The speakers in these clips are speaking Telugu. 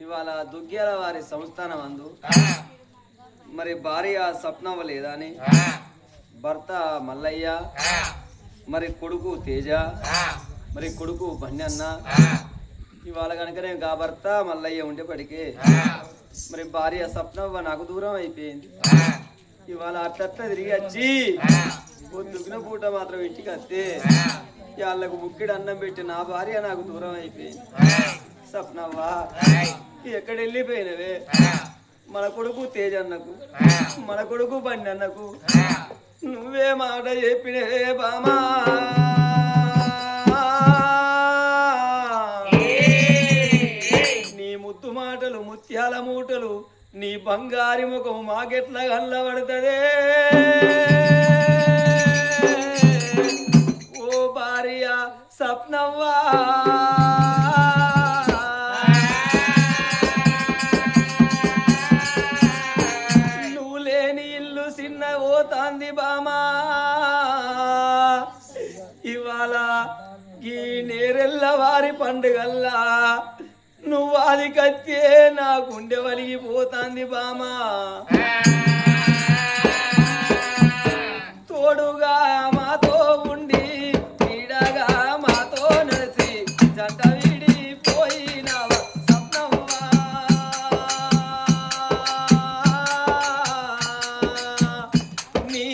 ఇవాళ దుగ్గ్యాల వారి సంస్థానం అందు మరి భార్య స్వప్నవ్వ లేదా అని భర్త మల్లయ్య మరి కొడుకు తేజ మరి కొడుకు బన్నన్న ఇవాళ కనుకనే గా భర్త మల్లయ్య ఉండేపటికే మరి భార్య స్వప్నవ్వ నాకు దూరం అయిపోయింది. ఇవాళ అట్లా తిరిగి వచ్చి దుగ్గిన పూట మాత్రం ఇంటికి వస్తే వాళ్ళకు ముక్కిడి అన్నం పెట్టి నా భార్య నాకు దూరం అయిపోయింది. స్వప్నవ్వా ఎక్కడ వెళ్ళిపోయినవే? మన కొడుకు తేజ అన్నకు మన కొడుకు బండి అన్నకు నువ్వే మాట చెప్పినవే బామా. నీ ముద్దు మాటలు ముత్యాల మూటలు నీ బంగారి ముఖం మాకెట్లా కళ్ళబడుతుందే ఓ భార్య స్వప్నవ్వా. నువ్వు లేని ఇల్లు చిన్న పోతాంది బామా. ఇవాళ ఈ నేరెళ్ళ వారి పండుగల్లా నువ్వు అది కత్తే నా గుండె వలిగిపోతాంది బామా. తోడుగా మాతో ఉండి నీడగా మాతో నడిచి జంట విడిపోయినావా స్వప్నవ్వా. నీ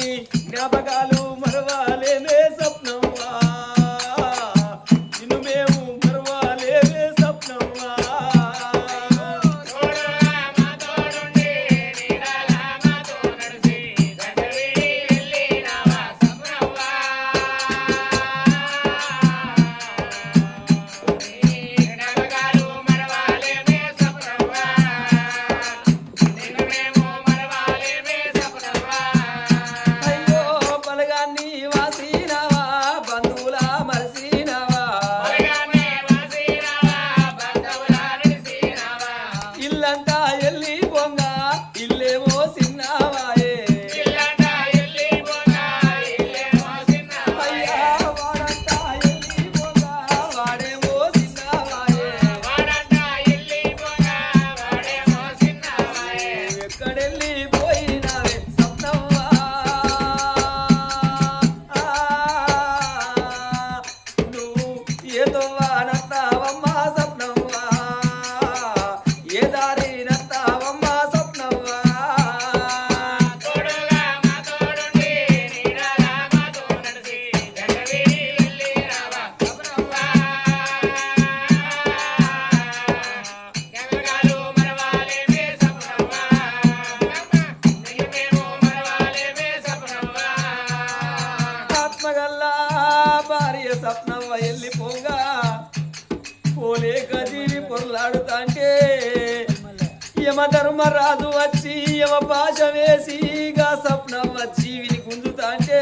జ్ఞాపకాలు మరవాలేమే స్వప్నవ్వా. నిన్ను మేము మరవాలేమే స్వప్నవ్వా. స్వప్నవ్వ వెళ్ళిపోగా పోలేక తీరి పొరలాడుతాంటే యమధర్మరాజు వచ్చి యమ భాష వేసి గా స్వప్నవ్వ జీవిని గుంజుతాంటే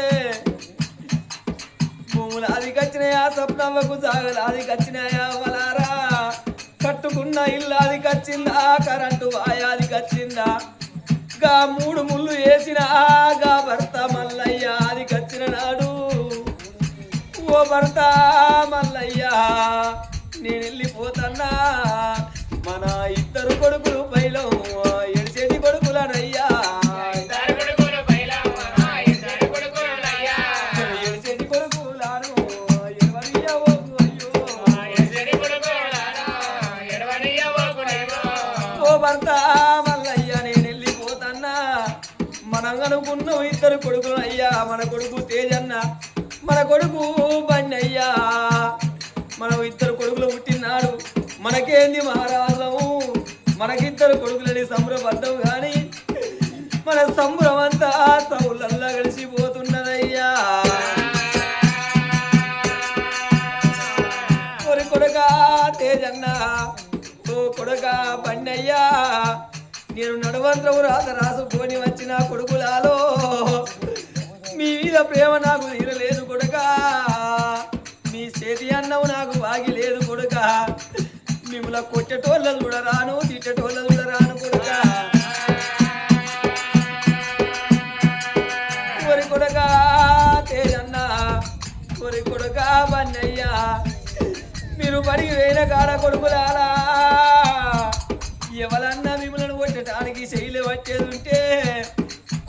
భూములు అది కచ్చినాయా స్వప్నవ్వకు జాగలాది కచ్చినాయా వలారా. కట్టుకున్న ఇల్లు అది కచ్చిందా కరెంటు వాయాది కచ్చిందా గా మూడు ముళ్ళు వేసిన గా భర్త మల్లయ్య అది కచ్చిన నాడు ఓ భర్త మల్లయ్య నేను వెళ్ళిపోతన్నా. మన ఇద్దరు కొడుకులు పైలం ఎడిసేటి కొడుకులనయ్యా. ఎడిసేటి కొడుకులాను ఓ భర్త మల్లయ్య నేను వెళ్ళిపోతన్నా. మనం అనుకున్న ఇద్దరు కొడుకులు అయ్యా. మన కొడుకు తేజన్న మన కొడుకు బండయ్యా. మనం ఇద్దరు కొడుకులు పుట్టినాడు మనకేంది మహారాజము. మనకిద్దరు కొడుకులని సంబరపడ్డావు గాని మన సంబరం అంతా సౌలల్లా కలిసిపోతున్నదయ్యా. కొరి కొడుకా తేజన్న ఓ కొడుకా బండయ్యా. నేను నడవంత్రము రాత రాసుకొని వచ్చిన కొడుకులాలో మీ మీద ప్రేమ నాకు తీరలేదు కొడుక. మీ చేతి అన్నం నాకు వాగిలేదు కొడుక. మిమ్మల్ని కొట్టేటోళ్ళ చూడరాను తిట్టేటోళ్ళ చూడరాను కొడుక. కొరి కొడుక తేజన్న కొరి కొడుక బన్నయ్య మీరు బడికి వేయిన కాడ కొడుకులాలా ఎవరన్నా మిమ్మల్ని కొట్టడానికి శైలి వచ్చేది ఉంటే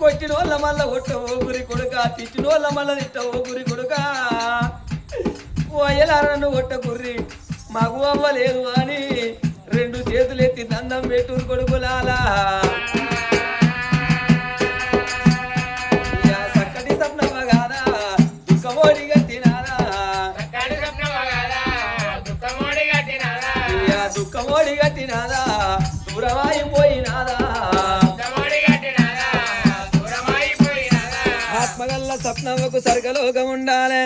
కొట్టిన వాళ్ళ మళ్ళ కొట్ట ఓగురి కొడుక తిట్టిన వాళ్ళ మళ్ళ తిట్ట ఓగురి కొడుక ఓయలారను కొట్ట కుర్రి మగు అవ్వలేదు అని 2 చేతులు ఎత్తి దండం పెట్టు కొడుకులాలా చక్కటి సప్నవ కాదా దుఃఖమోడి గట్టినారా దుఃఖమోడి గట్టినాదా దూరమైపోయినాదా ఆత్మగల్ల సప్నవకు సర్గలోకం ఉండాలి